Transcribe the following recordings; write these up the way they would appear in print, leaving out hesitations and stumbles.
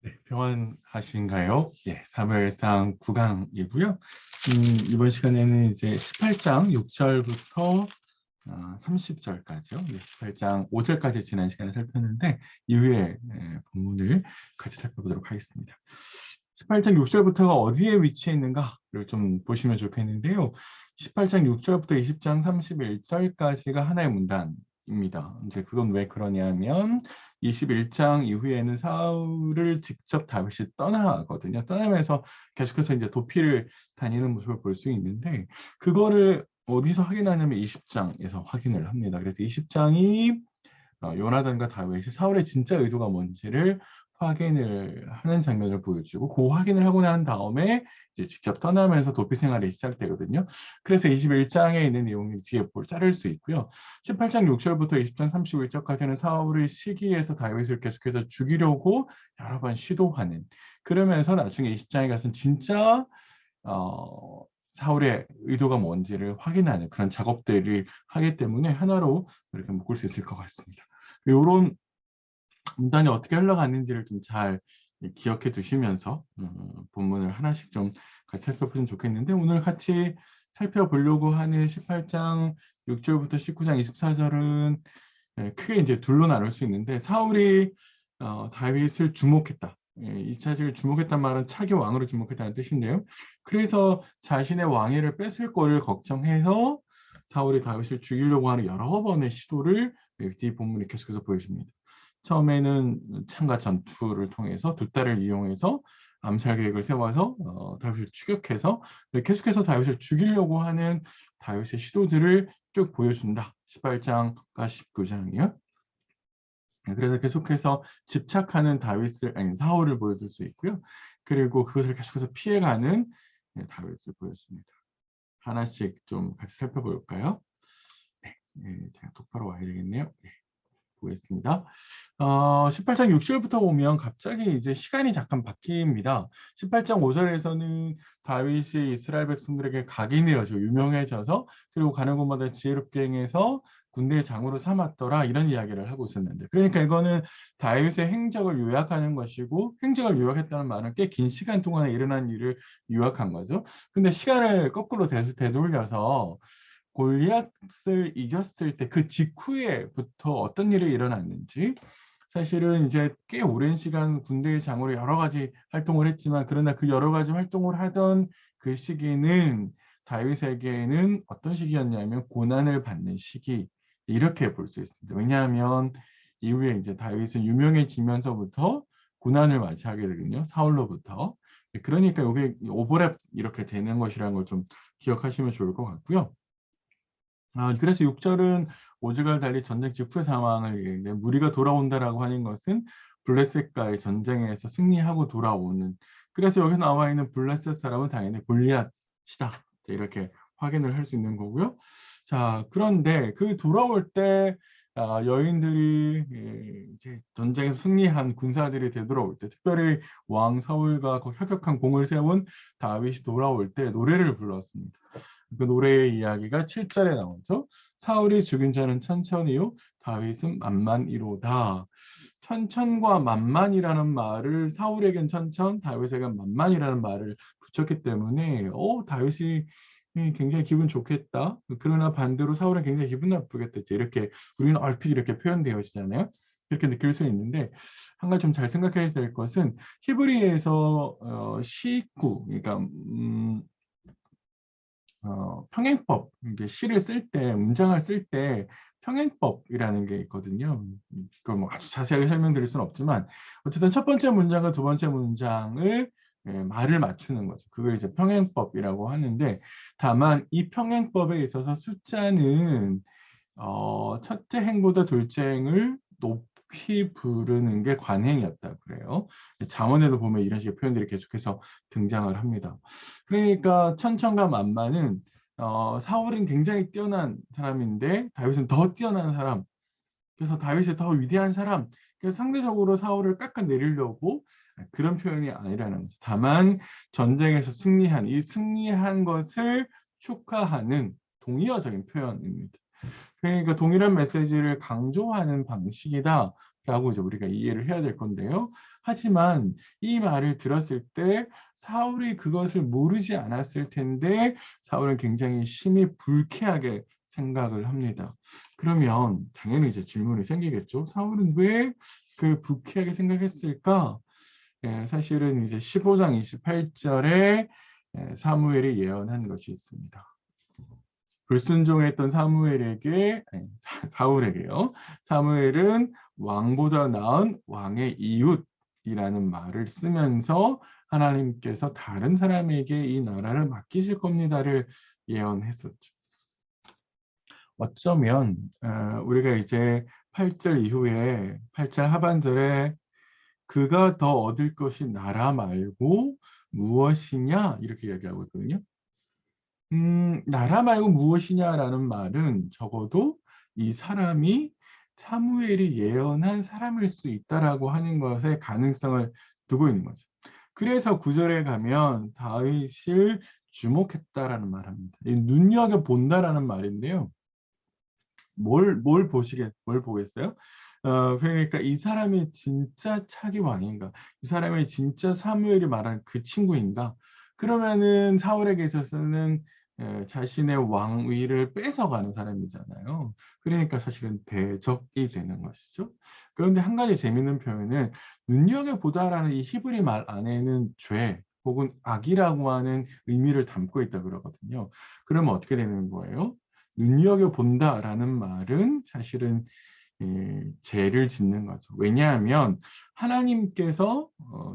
네, 평안하신가요? 예, 사무엘상 9강이고요. 이번 시간에는 이제 18장 6절부터 30절까지요. 18장 5절까지 지난 시간에 살폈는데 이후에 본문을 같이 살펴보도록 하겠습니다. 18장 6절부터가 어디에 위치해 있는가를 좀 보시면 좋겠는데요. 18장 6절부터 20장 31절까지가 하나의 문단입니다. 이제 그건 왜 그러냐면 21장 이후에는 사울을 직접 다윗이 떠나거든요. 떠나면서 계속해서 이제 도피를 다니는 모습을 볼 수 있는데 그거를 어디서 확인하냐면 20장에서 확인을 합니다. 그래서 20장이 요나단과 다윗이 사울의 진짜 의도가 뭔지를 확인을 하는 장면을 보여주고 그 확인을 하고 난 다음에 이제 직접 떠나면서 도피 생활이 시작되거든요. 그래서 21장에 있는 내용이 뒤에 자를 수 있고요. 18장 6절부터 20장 31절까지는 사울의 시기에서 다윗을 계속해서 죽이려고 여러 번 시도하는 그러면서 나중에 20장에 가서는 진짜 사울의 의도가 뭔지를 확인하는 그런 작업들을 하기 때문에 하나로 이렇게 묶을 수 있을 것 같습니다. 이런 문단이 어떻게 흘러가는지를 좀 잘 기억해 두시면서 본문을 하나씩 좀 같이 살펴보면 좋겠는데 오늘 같이 살펴보려고 하는 18장 6절부터 19장 24절은 크게 이제 둘로 나눌 수 있는데 사울이 다윗을 주목했다. 이 차지를 주목했단 말은 차기 왕으로 주목했다는 뜻인데요. 그래서 자신의 왕위를 뺏을 거를 걱정해서 사울이 다윗을 죽이려고 하는 여러 번의 시도를 뒤 본문이 계속해서 보여줍니다. 처음에는 창과 전투를 통해서 두 딸을 이용해서 암살 계획을 세워서 다윗을 추격해서 계속해서 다윗을 죽이려고 하는 다윗의 시도들을 쭉 보여준다. 18장과 19장이요. 그래서 계속해서 집착하는 사울을 보여줄 수 있고요. 그리고 그것을 계속해서 피해가는 다윗을 보여줍니다. 하나씩 좀 같이 살펴볼까요? 네, 제가 똑바로 와야 되겠네요. 네, 보겠습니다. 18장 6절부터 보면 갑자기 이제 시간이 잠깐 바뀝니다. 18장 5절에서는 다윗이 이스라엘 백성들에게 각인되어져 유명해져서 그리고 가는 곳마다 지혜롭게 행해서 군대의 장으로 삼았더라 이런 이야기를 하고 있었는데 그러니까 이거는 다윗의 행적을 요약하는 것이고 행적을 요약했다는 말은 꽤 긴 시간 동안에 일어난 일을 요약한 거죠. 근데 시간을 거꾸로 되돌려서 골리앗을 이겼을 때 그 직후에부터 어떤 일이 일어났는지 사실은 이제 꽤 오랜 시간 군대의 장으로 여러 가지 활동을 했지만 그러나 그 여러 가지 활동을 하던 그 시기는 다윗에게는 어떤 시기였냐면 고난을 받는 시기 이렇게 볼 수 있습니다. 왜냐하면 이후에 이제 다윗은 유명해지면서부터 고난을 맞이하게 되거든요. 사울로부터. 그러니까 이게 오버랩 이렇게 되는 것이라는 걸 좀 기억하시면 좋을 것 같고요. 그래서 6절은 5절과 달리 전쟁 직후의 상황을 얘기했는데 무리가 돌아온다라고 하는 것은 블레셋과의 전쟁에서 승리하고 돌아오는 그래서 여기 나와 있는 블레셋 사람은 당연히 골리앗이다. 이렇게 확인을 할 수 있는 거고요. 자, 그런데 그 돌아올 때 여인들이 이제 전쟁에서 승리한 군사들이 되돌아올 때 특별히 왕 사울과 그 혁혁한 공을 세운 다윗이 돌아올 때 노래를 불렀습니다. 그 노래의 이야기가 7절에 나오죠. 사울이 죽인 자는 천천히요, 다윗은 만만이로다. 천천과 만만이라는 말을 사울에겐 천천, 다윗에겐 만만이라는 말을 붙였기 때문에 다윗이 굉장히 기분 좋겠다. 그러나 반대로 사울은 굉장히 기분 나쁘겠다. 이렇게 우리는 얼핏 이렇게 표현되어지잖아요. 이렇게 느낄 수 있는데 한 가지 좀 잘 생각해야 될 것은 히브리에서 시구, 그러니까 평행법, 이게 시를 쓸 때, 문장을 쓸 때 평행법이라는 게 있거든요. 그걸 뭐 아주 자세하게 설명드릴 수는 없지만 어쨌든 첫 번째 문장과 두 번째 문장을 말을 맞추는 거죠. 그걸 이제 평행법이라고 하는데 다만 이 평행법에 있어서 숫자는 첫째 행보다 둘째 행을 높이 부르는 게 관행이었다 그래요. 잠언에도 보면 이런 식의 표현들이 계속해서 등장을 합니다. 그러니까 천천과 만만은 사울은 굉장히 뛰어난 사람인데 다윗은 더 뛰어난 사람. 그래서 다윗이 더 위대한 사람. 그래서 상대적으로 사울을 깎아내리려고 그런 표현이 아니라는 거죠. 다만 전쟁에서 승리한 이 승리한 것을 축하하는 동의어적인 표현입니다. 그러니까 동일한 메시지를 강조하는 방식이다라고 라고 이제 우리가 이해를 해야 될 건데요. 하지만 이 말을 들었을 때 사울이 그것을 모르지 않았을 텐데 사울은 굉장히 심히 불쾌하게 생각을 합니다. 그러면 당연히 이제 질문이 생기겠죠. 사울은 왜 그 불쾌하게 생각했을까? 예, 사실은 이제 15장 28절에 사무엘이 예언한 것이 있습니다. 불순종했던 사무엘에게, 아니, 사울에게요. 사무엘은 왕보다 나은 왕의 이웃이라는 말을 쓰면서 하나님께서 다른 사람에게 이 나라를 맡기실 겁니다를 예언했었죠. 어쩌면 우리가 이제 8절 이후에 8절 하반절에 그가 더 얻을 것이 나라 말고 무엇이냐 이렇게 이야기하고 있거든요. 나라 말고 무엇이냐라는 말은 적어도 이 사람이 사무엘이 예언한 사람일 수 있다라고 하는 것에 가능성을 두고 있는 거죠. 그래서 9절에 가면 다윗을 주목했다라는 말합니다. 눈여겨본다라는 말인데요. 뭘 보겠어요? 그러니까 이 사람이 진짜 차기 왕인가? 이 사람이 진짜 사무엘이 말한 그 친구인가? 그러면은 사울에게 있어서는 자신의 왕위를 뺏어가는 사람이잖아요. 그러니까 사실은 대적이 되는 것이죠. 그런데 한 가지 재밌는 표현은 눈여겨보다라는 이 히브리 말 안에는 죄 혹은 악이라고 하는 의미를 담고 있다 그러거든요. 그러면 어떻게 되는 거예요? 눈여겨본다라는 말은 사실은 죄를 짓는 거죠. 왜냐하면 하나님께서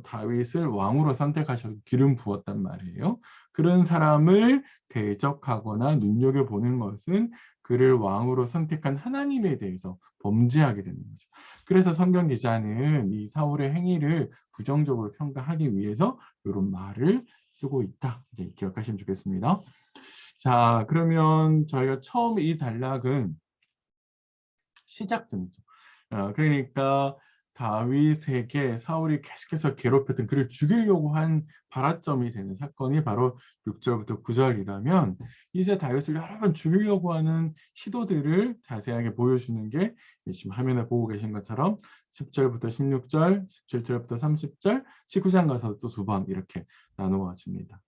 다윗을 왕으로 선택하셔서 기름 부었단 말이에요. 그런 사람을 대적하거나 눈여겨보는 것은 그를 왕으로 선택한 하나님에 대해서 범죄하게 되는 거죠. 그래서 성경 기자는 이 사울의 행위를 부정적으로 평가하기 위해서 이런 말을 쓰고 있다. 이제 기억하시면 좋겠습니다. 자, 그러면 저희가 처음 이 단락은 시작점이죠. 그러니까 다윗에게 사울이 계속해서 괴롭혔던 그를 죽이려고 한 발화점이 되는 사건이 바로 6절부터 9절이라면 이제 다윗을 여러 번 죽이려고 하는 시도들을 자세하게 보여주는 게 지금 화면에 보고 계신 것처럼 10절부터 16절, 17절부터 30절, 19장 가서 또 두 번 이렇게 나누어집니다.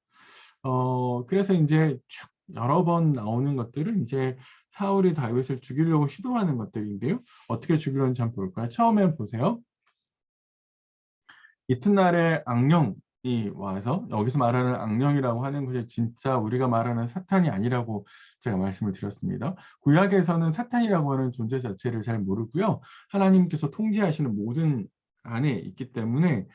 그래서 이제 쭉 여러 번 나오는 것들은 이제 사울이 다윗을 죽이려고 시도하는 것들인데요. 어떻게 죽이려는지 한번 볼까요? 처음에 보세요. 이튿날에 악령이 와서 여기서 말하는 악령이라고 하는 것이 진짜 우리가 말하는 사탄이 아니라고 제가 말씀을 드렸습니다. 구약에서는 사탄이라고 하는 존재 자체를 잘 모르고요. 하나님께서 통제하시는 모든 안에 있기 때문에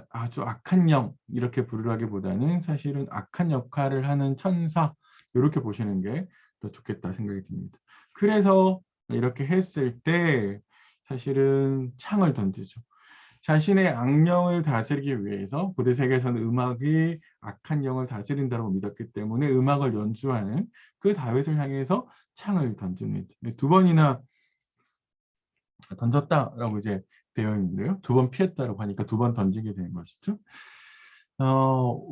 아주 악한 영 이렇게 부르라기보다는 사실은 악한 역할을 하는 천사 이렇게 보시는 게 더 좋겠다 생각이 듭니다. 그래서 이렇게 했을 때 사실은 창을 던지죠. 자신의 악령을 다스리기 위해서 고대 세계에서는 음악이 악한 영을 다스린다고 믿었기 때문에 음악을 연주하는 그 다윗을 향해서 창을 던집니다. 두 번이나 던졌다라고 이제 되어 있는데요. 두 번 피했다라고 하니까 두 번 던지게 되는 것이죠.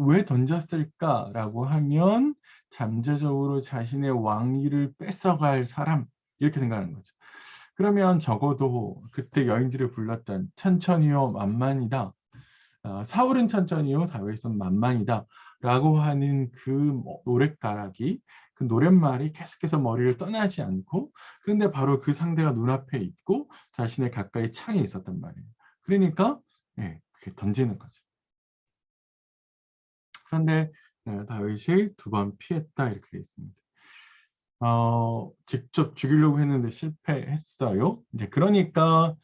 왜 던졌을까라고 하면 잠재적으로 자신의 왕위를 뺏어갈 사람 이렇게 생각하는 거죠. 그러면 적어도 그때 여인들이 불렀던 천천히요 만만이다. 사울은 천천히요 다윗은 만만이다. 라고 하는 그 노랫가락이 그 노랫말이 계속해서 머리를 떠나지 않고 그런데 바로 그 상대가 눈앞에 있고 자신의 가까이 창에 있었단 말이에요. 그러니까 그게 던지는 거죠. 그런데 다윗이 두 번 피했다 이렇게 되어 있습니다. 직접 죽이려고 했는데 실패했어요. 이제 그러니까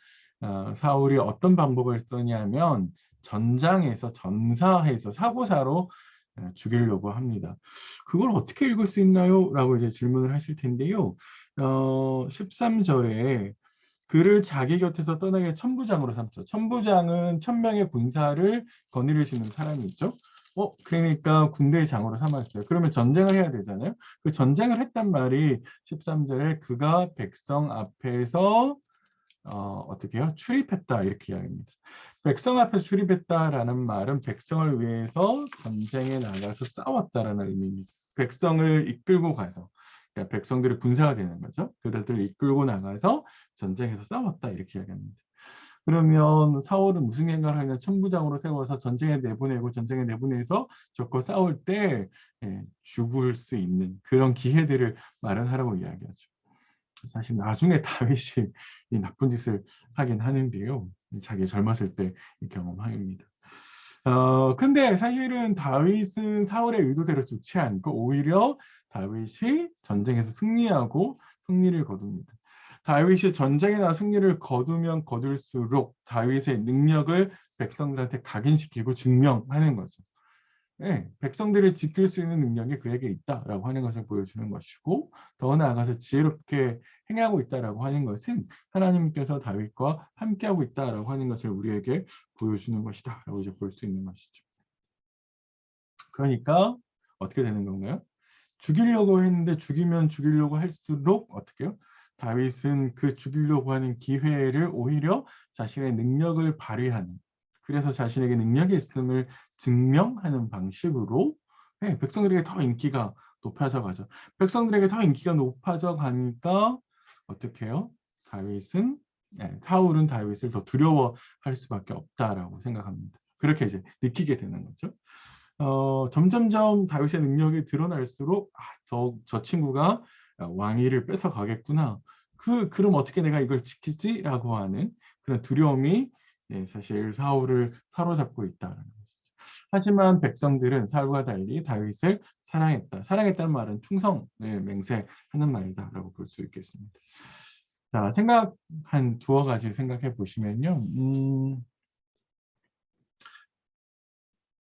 사울이 어떤 방법을 썼냐면 전장에서 전사해서 사고사로 죽이려고 합니다. 그걸 어떻게 읽을 수 있나요? 라고 이제 질문을 하실 텐데요. 13절에 그를 자기 곁에서 떠나게 천부장으로 삼죠. 천부장은 1000명의 군사를 거느릴 수 있는 사람이죠. 그러니까 군대의 장으로 삼았어요. 그러면 전쟁을 해야 되잖아요. 그 전쟁을 했단 말이 13절에 그가 백성 앞에서 어떻게 해요? 출입했다 이렇게 이야기합니다. 백성 앞에서 출입했다라는 말은 백성을 위해서 전쟁에 나가서 싸웠다라는 의미입니다. 백성을 이끌고 가서 그러니까 백성들이 군사가 되는 거죠. 그들을 이끌고 나가서 전쟁에서 싸웠다 이렇게 이야기합니다. 그러면 사울은 무슨 생각을 하냐? 천부장으로 세워서 전쟁에 내보내고 전쟁에 내보내서 적과 싸울 때 죽을 수 있는 그런 기회들을 마련하라고 이야기하죠. 사실 나중에 다윗이 이 나쁜 짓을 하긴 하는데요. 자기 젊었을 때 경험합니다. 근데 사실은 다윗은 사울의 의도대로 좋지 않고 오히려 다윗이 전쟁에서 승리하고 승리를 거둡니다. 다윗이 전쟁에 나서 승리를 거두면 거둘수록 다윗의 능력을 백성들한테 각인시키고 증명하는 거죠. 네, 백성들을 지킬 수 있는 능력이 그에게 있다라고 하는 것을 보여주는 것이고 더 나아가서 지혜롭게 행하고 있다라고 하는 것은 하나님께서 다윗과 함께하고 있다라고 하는 것을 우리에게 보여주는 것이다라고 이제 볼 수 있는 것이죠. 그러니까 어떻게 되는 건가요? 죽이려고 했는데 죽이면 죽이려고 할수록 어떻게 해요? 다윗은 그 죽이려고 하는 기회를 오히려 자신의 능력을 발휘하는 그래서 자신에게 능력이 있음을 증명하는 방식으로 백성들에게 더 인기가 높아져 가죠. 백성들에게 더 인기가 높아져 가니까 어떻게 해요? 사울은 다윗을 더 두려워할 수밖에 없다라고 생각합니다. 그렇게 이제 느끼게 되는 거죠. 점점점 다윗의 능력이 드러날수록 저 친구가 왕위를 뺏어가겠구나. 그럼 어떻게 내가 이걸 지키지?라고 하는 그런 두려움이 사실 사울을 사로잡고 있다는 거죠. 하지만 백성들은 사울과 달리 다윗을 사랑했다. 사랑했다는 말은 충성을 맹세하는 말이다라고 볼 수 있겠습니다. 자, 한 두어 가지 생각해 보시면요.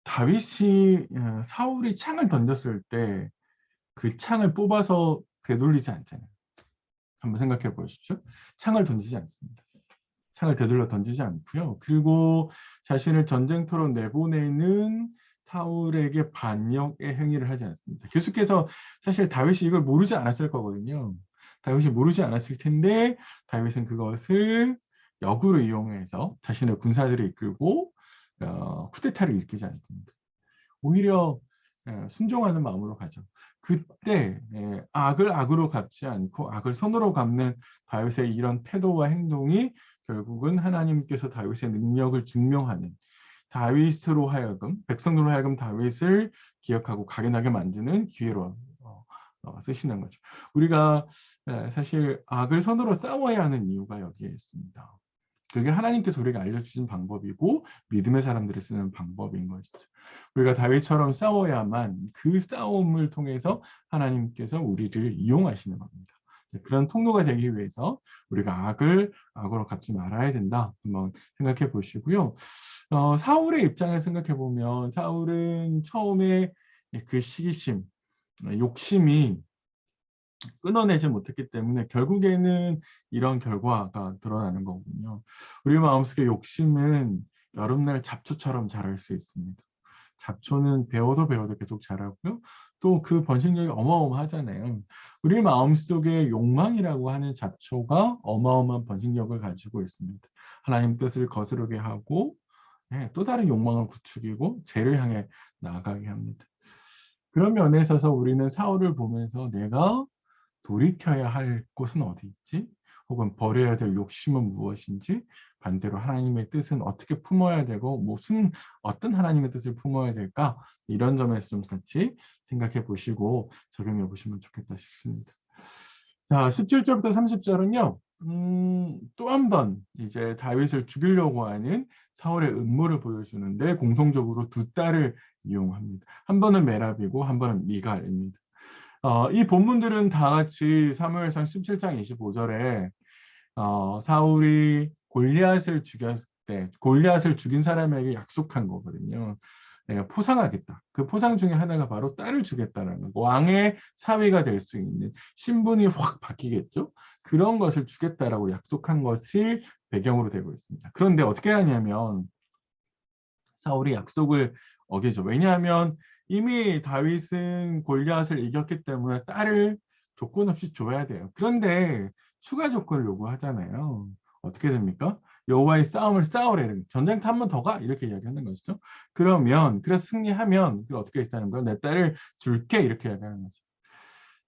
다윗이 사울이 창을 던졌을 때 그 창을 뽑아서 되돌리지 않잖아요. 한번 생각해 보십시오. 창을 던지지 않습니다. 창을 되돌려 던지지 않고요. 그리고 자신을 전쟁터로 내보내는 사울에게 반역의 행위를 하지 않습니다. 계속해서 사실 다윗이 이걸 모르지 않았을 거거든요. 다윗이 모르지 않았을 텐데 다윗은 그것을 역으로 이용해서 자신의 군사들을 이끌고 쿠데타를 일으키지 않습니다. 오히려 순종하는 마음으로 가죠. 그때 악을 악으로 갚지 않고 악을 선으로 갚는 다윗의 이런 태도와 행동이 결국은 하나님께서 다윗의 능력을 증명하는 다윗으로 하여금 백성으로 하여금 다윗을 기억하고 각인하게 만드는 기회로 쓰시는 거죠. 우리가 사실 악을 선으로 싸워야 하는 이유가 여기에 있습니다. 그게 하나님께서 우리에게 알려주신 방법이고 믿음의 사람들이 쓰는 방법인 것이죠. 우리가 다윗처럼 싸워야만 그 싸움을 통해서 하나님께서 우리를 이용하시는 겁니다. 그런 통로가 되기 위해서 우리가 악을 악으로 갚지 말아야 된다. 한번 생각해 보시고요. 사울의 입장을 생각해 보면 사울은 처음에 그 시기심, 욕심이 끊어내지 못했기 때문에 결국에는 이런 결과가 드러나는 거군요. 우리 마음속에 욕심은 여름날 잡초처럼 자랄 수 있습니다. 잡초는 배워도 계속 자라고요. 또 그 번식력이 어마어마하잖아요. 우리 마음속에 욕망이라고 하는 잡초가 어마어마한 번식력을 가지고 있습니다. 하나님 뜻을 거스르게 하고 또 다른 욕망을 부추기고 죄를 향해 나아가게 합니다. 그런 면에 있어서 우리는 사울을 보면서 내가 돌이켜야 할 곳은 어디 있지? 혹은 버려야 될 욕심은 무엇인지, 반대로 하나님의 뜻은 어떻게 품어야 되고 어떤 하나님의 뜻을 품어야 될까? 이런 점에서 좀 같이 생각해 보시고 적용해 보시면 좋겠다 싶습니다. 자, 17절부터 30절은요. 또 한 번 이제 다윗을 죽이려고 하는 사울의 음모를 보여주는데 공통적으로 두 딸을 이용합니다. 한 번은 메랍이고 한 번은 미갈입니다. 이 본문들은 다 같이 사무엘상 17장 25절에 사울이 골리앗을 죽였을 때 골리앗을 죽인 사람에게 약속한 거거든요. 내가 포상하겠다. 그 포상 중에 하나가 바로 딸을 주겠다는 거. 왕의 사위가 될 수 있는 신분이 확 바뀌겠죠. 그런 것을 주겠다라고 약속한 것이 배경으로 되고 있습니다. 그런데 어떻게 하냐면 사울이 약속을 어기죠. 왜냐하면 이미 다윗은 골리앗을 이겼기 때문에 딸을 조건 없이 줘야 돼요. 그런데 추가 조건을 요구하잖아요. 어떻게 됩니까? 여호와의 싸움을 싸우래는 전쟁터 한 번 더 가? 이렇게 이야기하는 것이죠. 그래서 승리하면 어떻게 했다는 거예요? 내 딸을 줄게 이렇게 이야기하는 거죠.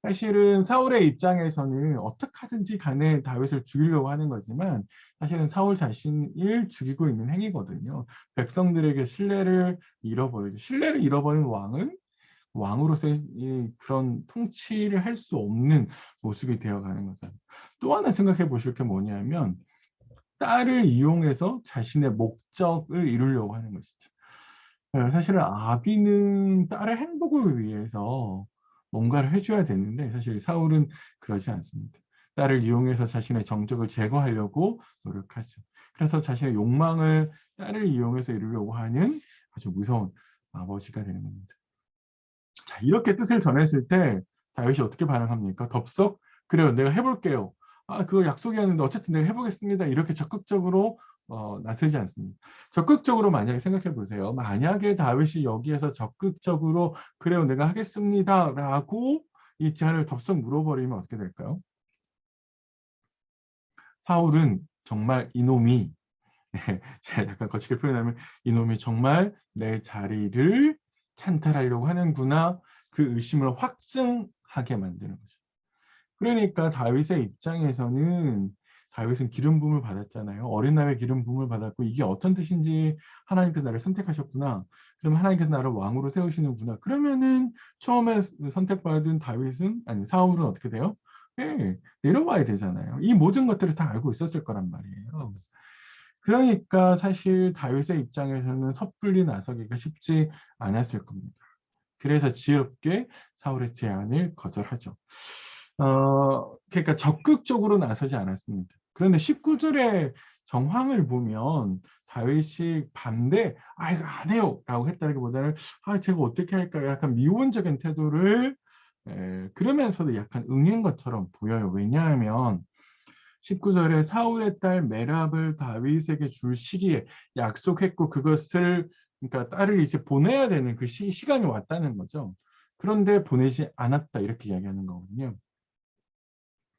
사실은 사울의 입장에서는 어떻게 하든지 간에 다윗을 죽이려고 하는 거지만 사실은 사울 자신을 죽이고 있는 행위거든요. 백성들에게 신뢰를 잃어버리죠. 신뢰를 잃어버린 왕은 왕으로서의 그런 통치를 할 수 없는 모습이 되어가는 거죠. 또 하나 생각해 보실 게 뭐냐면 딸을 이용해서 자신의 목적을 이루려고 하는 것이죠. 사실은 아비는 딸의 행복을 위해서 뭔가를 해줘야 되는데 사실 사울은 그러지 않습니다. 딸을 이용해서 자신의 정적을 제거하려고 노력하죠. 그래서 자신의 욕망을 딸을 이용해서 이루려고 하는 아주 무서운 아버지가 되는 겁니다. 자, 이렇게 뜻을 전했을 때 다윗이 어떻게 반응합니까? 덥석 그래요, 내가 해볼게요. 아, 그거 약속이었는데 어쨌든 내가 해보겠습니다. 이렇게 적극적으로 나서지 않습니다. 적극적으로 만약에 생각해 보세요. 만약에 다윗이 여기에서 적극적으로 그래요, 내가 하겠습니다. 라고 이 제안을 덥석 물어버리면 어떻게 될까요? 사울은 정말 이놈이 제가 약간 거칠게 표현하면 이놈이 정말 내 자리를 찬탈하려고 하는구나, 그 의심을 확증하게 만드는 거죠. 그러니까 다윗의 입장에서는 다윗은 기름 부음을 받았잖아요. 어린 나이에 기름 부음을 받았고 이게 어떤 뜻인지, 하나님께서 나를 선택하셨구나. 그러면 하나님께서 나를 왕으로 세우시는구나. 그러면은 처음에 선택받은 다윗은, 아니 사울은 어떻게 돼요? 네, 내려와야 되잖아요. 이 모든 것들을 다 알고 있었을 거란 말이에요. 그러니까 사실 다윗의 입장에서는 섣불리 나서기가 쉽지 않았을 겁니다. 그래서 지혜롭게 사울의 제안을 거절하죠. 그러니까 적극적으로 나서지 않았습니다. 그런데 19절의 정황을 보면 다윗이 반대, 아, 이거 안 해요 라고 했다기보다는 아, 제가 어떻게 할까요? 약간 미온적인 태도를 그러면서도 약간 응한 것처럼 보여요. 왜냐하면 19절에 사울의 딸 메랍을 다윗에게 줄 시기에 약속했고 그것을, 그러니까 딸을 이제 보내야 되는 그 시간이 왔다는 거죠. 그런데 보내지 않았다 이렇게 이야기하는 거거든요.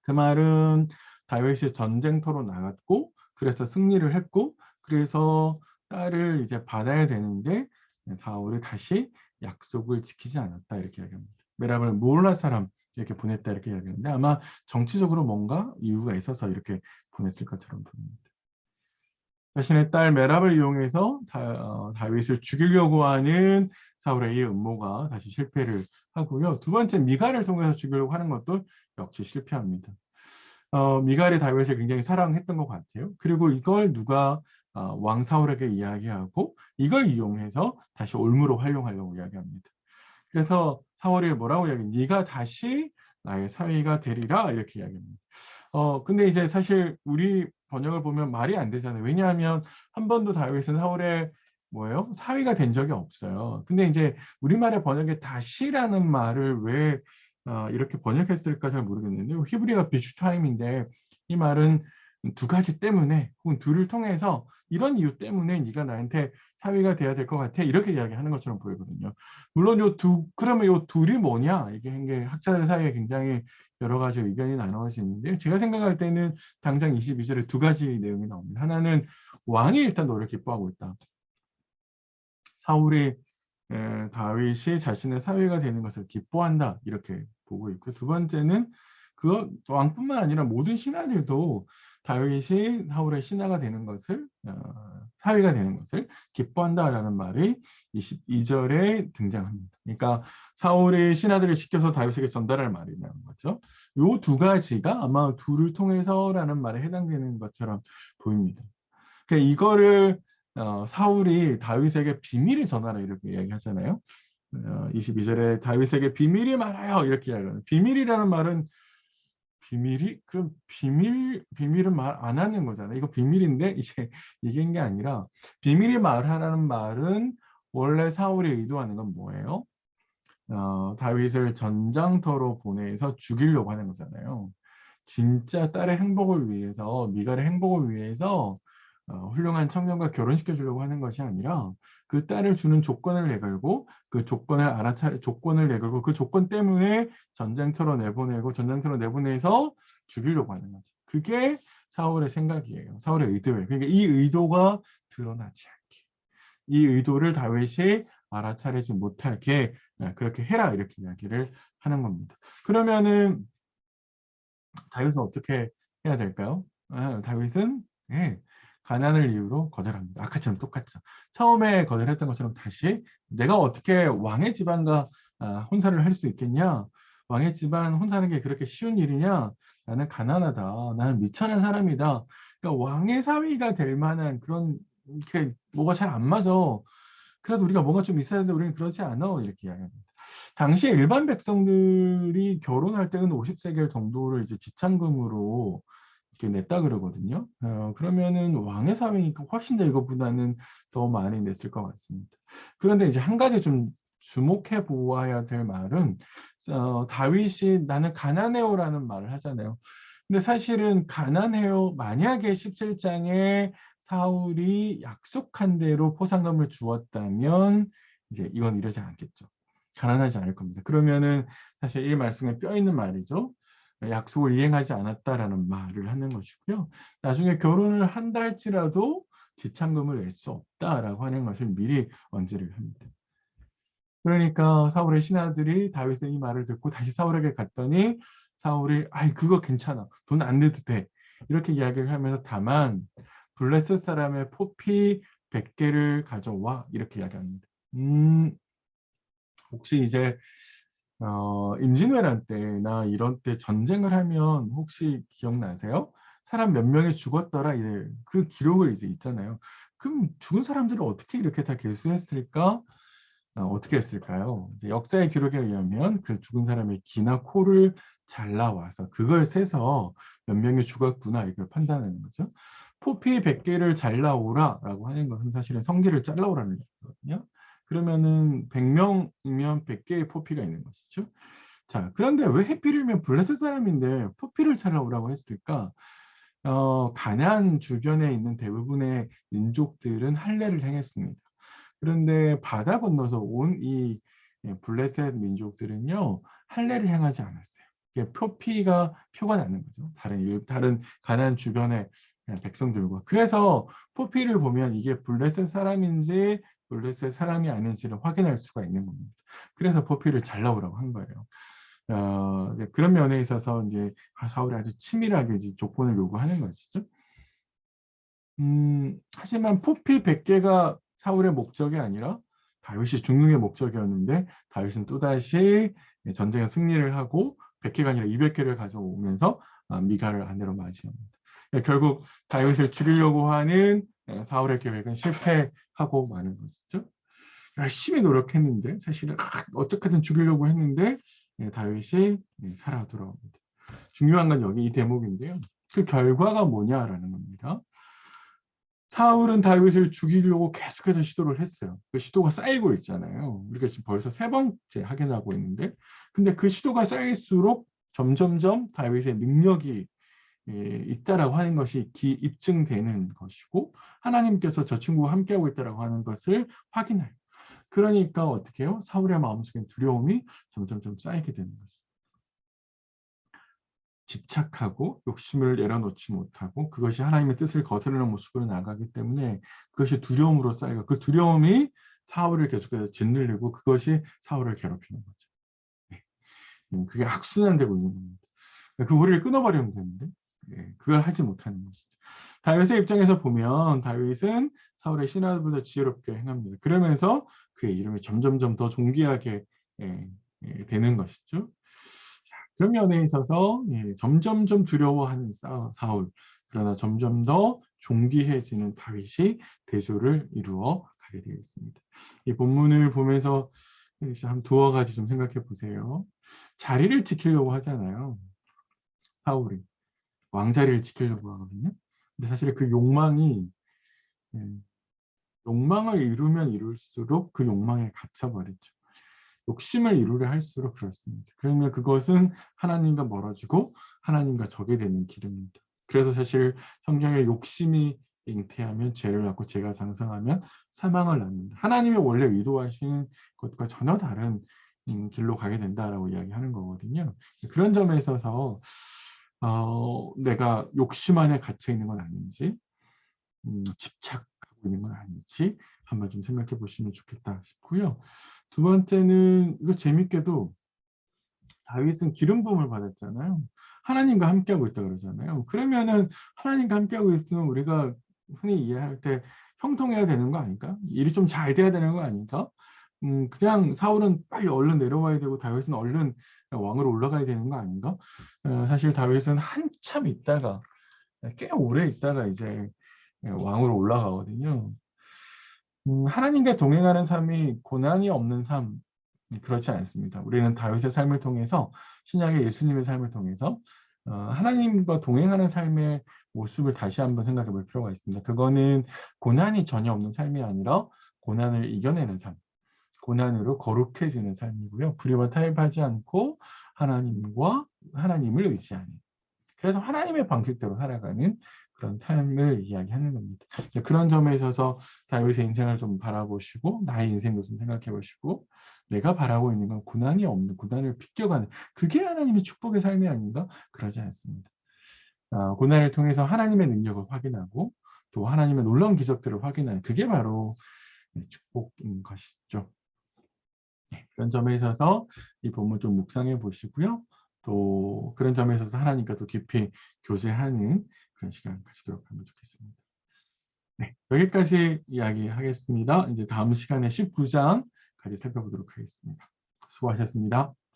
그 말은 다윗이 전쟁터로 나갔고 그래서 승리를 했고 그래서 딸을 이제 받아야 되는데 사울이 다시 약속을 지키지 않았다 이렇게 이야기합니다. 메랍을 몰라 사람 이렇게 보냈다 이렇게 이야기하는데 아마 정치적으로 뭔가 이유가 있어서 이렇게 보냈을 것처럼 보입니다. 자신의 딸 메랍을 이용해서 다윗을 죽이려고 하는 사울의 이 음모가 다시 실패를 하고요. 두 번째 미갈을 통해서 죽이려고 하는 것도 역시 실패합니다. 미갈이 다윗을 굉장히 사랑했던 것 같아요. 그리고 이걸 누가 왕 사울에게 이야기하고 이걸 이용해서 다시 올무로 활용하려고 이야기합니다. 그래서 사울이 뭐라고 이야기해요? 네가 다시 나의 사위가 되리라 이렇게 이야기합니다. 근데 이제 사실 우리 번역을 보면 말이 안 되잖아요. 왜냐하면 한 번도 다윗은 사울의 뭐예요? 사위가 된 적이 없어요. 근데 이제 우리말의 번역에 다시라는 말을 왜 이렇게 번역했을까 잘 모르겠는데 히브리가 비슈타임인데 이 말은 두 가지 때문에 혹은 둘을 통해서 이런 이유 때문에 네가 나한테 사위가 돼야 될 것 같아 이렇게 이야기하는 것처럼 보이거든요. 물론 그러면 요 둘이 뭐냐 이게 학자들 사이에 굉장히 여러 가지 의견이 나눠지는데 제가 생각할 때는 당장 22절에 두 가지 내용이 나옵니다. 하나는 왕이 일단 너를 기뻐하고 있다. 사울이 다윗이 자신의 사위가 되는 것을 기뻐한다 이렇게 보고 있고 두 번째는 그 왕뿐만 아니라 모든 신하들도 다윗이 사울의 신하가 되는 것을 사위가 되는 것을 기뻐한다라는 말이 22절에 등장합니다. 그러니까 사울이 신하들을 시켜서 다윗에게 전달할 말이라는 거죠. 이 두 가지가 아마 둘을 통해서라는 말에 해당되는 것처럼 보입니다. 그러니까 이거를 사울이 다윗에게 비밀을 전하라 이렇게 이야기하잖아요. 22절에 다윗에게 비밀이 많아요 이렇게 이야기하는. 비밀이라는 말은 그럼 비밀은 말 안 하는 거잖아요. 이거 비밀인데 이제 이게 게 아니라 비밀이 말하라는 말은 원래 사울이 의도하는 건 뭐예요? 다윗을 전장터로 보내서 죽이려고 하는 거잖아요. 진짜 딸의 행복을 위해서, 미갈의 행복을 위해서 훌륭한 청년과 결혼시켜 주려고 하는 것이 아니라 그 딸을 주는 조건을 내걸고 그 조건을 내걸고 그 조건 때문에 전쟁터로 내보내고 전쟁터로 내보내서 죽이려고 하는 거죠. 그게 사울의 생각이에요. 사울의 의도예요. 그러니까 이 의도가 드러나지 않게, 이 의도를 다윗이 알아차리지 못하게 그렇게 해라 이렇게 이야기를 하는 겁니다. 그러면은 다윗은 어떻게 해야 될까요? 다윗은 예, 가난을 이유로 거절합니다. 아까처럼 똑같죠. 처음에 거절했던 것처럼 다시 내가 어떻게 왕의 집안과 혼사를 할 수 있겠냐? 왕의 집안 혼사하는 게 그렇게 쉬운 일이냐? 나는 가난하다. 나는 미천한 사람이다. 그러니까 왕의 사위가 될 만한 그런 이렇게 뭐가 잘 안 맞아. 그래도 우리가 뭔가 좀 있어야 되는데 우리는 그렇지 않아. 이렇게 이야기합니다. 당시에 일반 백성들이 결혼할 때는 50세겔 정도를 이제 지참금으로 이렇게 냈다 그러거든요. 그러면은 왕의 사위니까 훨씬 더 이것보다는 더 많이 냈을 것 같습니다. 그런데 이제 한 가지 좀 주목해 보아야 될 말은 다윗이 나는 가난해요라는 말을 하잖아요. 근데 사실은 가난해요. 만약에 17장에 사울이 약속한 대로 포상금을 주었다면 이제 이건 이러지 않겠죠. 가난하지 않을 겁니다. 그러면은 사실 이 말씀에 뼈 있는 말이죠. 약속을 이행하지 않았다라는 말을 하는 것이고요. 나중에 결혼을 한다 할지라도 지참금을 낼 수 없다라고 하는 것을 미리 언지를 합니다. 그러니까 사울의 신하들이 다윗의 이 말을 듣고 다시 사울에게 갔더니 사울이 아이 그거 괜찮아. 돈 안 내도 돼. 이렇게 이야기를 하면서 다만 블레셋 사람의 포피 100개를 가져와 이렇게 이야기합니다. 혹시 이제 임진왜란 때나 이런 때 전쟁을 하면 혹시 기억나세요? 사람 몇 명이 죽었더라 이제 그 기록을 이제 있잖아요. 그럼 죽은 사람들을 어떻게 이렇게 다 계수했을까? 어떻게 했을까요? 이제 역사의 기록에 의하면 그 죽은 사람의 귀나 코를 잘라와서 그걸 세서 몇 명이 죽었구나 이걸 판단하는 거죠. 포피 100개를 잘라오라라고 하는 것은 사실은 성기를 잘라오라는 얘기거든요. 그러면은 100명이면 100개의 포피가 있는 것이죠. 자, 그런데 왜 해필이면 블레셋 사람인데 포피를 잘라오라고 했을까? 가나안 주변에 있는 대부분의 민족들은 할례를 행했습니다. 그런데 바다 건너서 온 이 블레셋 민족들은요 할례를 행하지 않았어요. 이게 표가 나는 거죠. 다른 가나안 주변의 백성들과. 그래서 표피를 보면 이게 블레셋 사람인지 블레셋 사람이 아닌지를 확인할 수가 있는 겁니다. 그래서 표피를 잘 나오라고 한 거예요. 그런 면에 있어서 이제 사울이 아주 치밀하게 이제 조건을 요구하는 것이죠. 하지만 포피 100개가 사울의 목적이 아니라 다윗이 죽는 게 목적이었는데 다윗은 또다시 전쟁에 승리를 하고 100개가 아니라 200개를 가져오면서 미갈을 아내로 맞이합니다. 결국 다윗을 죽이려고 하는 사울의 계획은 실패하고 마는 것이죠. 열심히 노력했는데 사실은 어떻게든 죽이려고 했는데 다윗이 살아 돌아옵니다. 중요한 건 여기 이 대목인데요. 그 결과가 뭐냐라는 겁니다. 사울은 다윗을 죽이려고 계속해서 시도를 했어요. 그 시도가 쌓이고 있잖아요. 우리가 지금 벌써 3번째 확인하고 있는데, 근데 그 시도가 쌓일수록 점점점 다윗의 능력이 있다라고 하는 것이 입증되는 것이고, 하나님께서 저 친구와 함께하고 있다라고 하는 것을 확인해요. 그러니까 어떻게 해요? 사울의 마음속에 두려움이 점점점 쌓이게 되는 거죠. 집착하고 욕심을 내려놓지 못하고 그것이 하나님의 뜻을 거스르는 모습으로 나가기 때문에 그것이 두려움으로 쌓이고 그 두려움이 사울을 계속해서 짓눌리고 그것이 사울을 괴롭히는 거죠. 네. 그게 악순환되고 있는 겁니다. 그 고리를 끊어버리면 되는데 그걸 하지 못하는 것이죠. 다윗의 입장에서 보면 다윗은 사울의 신하보다 지혜롭게 행합니다. 그러면서 그의 이름이 점점점 더 존귀하게 되는 것이죠. 그런 면에 있어서 점점점 두려워하는 사울, 그러나 점점 더 존귀해지는 다윗이 대조를 이루어 가게 되어 있습니다. 이 본문을 보면서 한 두어 가지 좀 생각해 보세요. 자리를 지키려고 하잖아요. 사울이 왕자리를 지키려고 하거든요. 근데 사실 그 욕망이 예, 욕망을 이루면 이룰수록 그 욕망에 갇혀버리죠. 욕심을 이루려 할수록 그렇습니다. 그러면 그것은 하나님과 멀어지고 하나님과 적이 되는 길입니다. 그래서 사실 성경에 욕심이 잉태하면 죄를 낳고 죄가 장성하면 사망을 낳는다. 하나님이 원래 의도하신 것과 전혀 다른 길로 가게 된다라고 이야기하는 거거든요. 그런 점에 있어서 내가 욕심 안에 갇혀 있는 건 아닌지 집착하고 있는 건 아닌지 한번 좀 생각해 보시면 좋겠다 싶고요. 두 번째는 이거 재밌게도 다윗은 기름 부음을 받았잖아요. 하나님과 함께하고 있다 그러잖아요. 그러면은 하나님과 함께하고 있으면 우리가 흔히 이해할 때 형통해야 되는 거 아닌가? 일이 좀 잘 돼야 되는 거 아닌가? 그냥 사울은 빨리 얼른 내려와야 되고 다윗은 얼른 왕으로 올라가야 되는 거 아닌가? 사실 다윗은 한참 있다가 꽤 오래 있다가 이제 왕으로 올라가거든요. 하나님과 동행하는 삶이 고난이 없는 삶, 그렇지 않습니다. 우리는 다윗의 삶을 통해서 신약의 예수님의 삶을 통해서 하나님과 동행하는 삶의 모습을 다시 한번 생각해 볼 필요가 있습니다. 그거는 고난이 전혀 없는 삶이 아니라 고난을 이겨내는 삶, 고난으로 거룩해지는 삶이고요. 불의와 타협하지 않고 하나님을 의지하는. 그래서 하나님의 방식대로 살아가는 그런 삶을 이야기하는 겁니다. 그런 점에 있어서 다윗의 인생을 좀 바라보시고 나의 인생도 좀 생각해 보시고 내가 바라고 있는 건 고난이 없는, 고난을 비껴가는, 그게 하나님의 축복의 삶이 아닌가? 그러지 않습니다. 고난을 통해서 하나님의 능력을 확인하고 또 하나님의 놀라운 기적들을 확인하는, 그게 바로 축복인 것이죠. 그런 점에 있어서 이 본문 좀 묵상해 보시고요. 또 그런 점에 있어서 하나님과 또 깊이 교제하는 그런 시간 가지도록 하면 좋겠습니다. 네, 여기까지 이야기하겠습니다. 이제 다음 시간에 19장까지 살펴보도록 하겠습니다. 수고하셨습니다.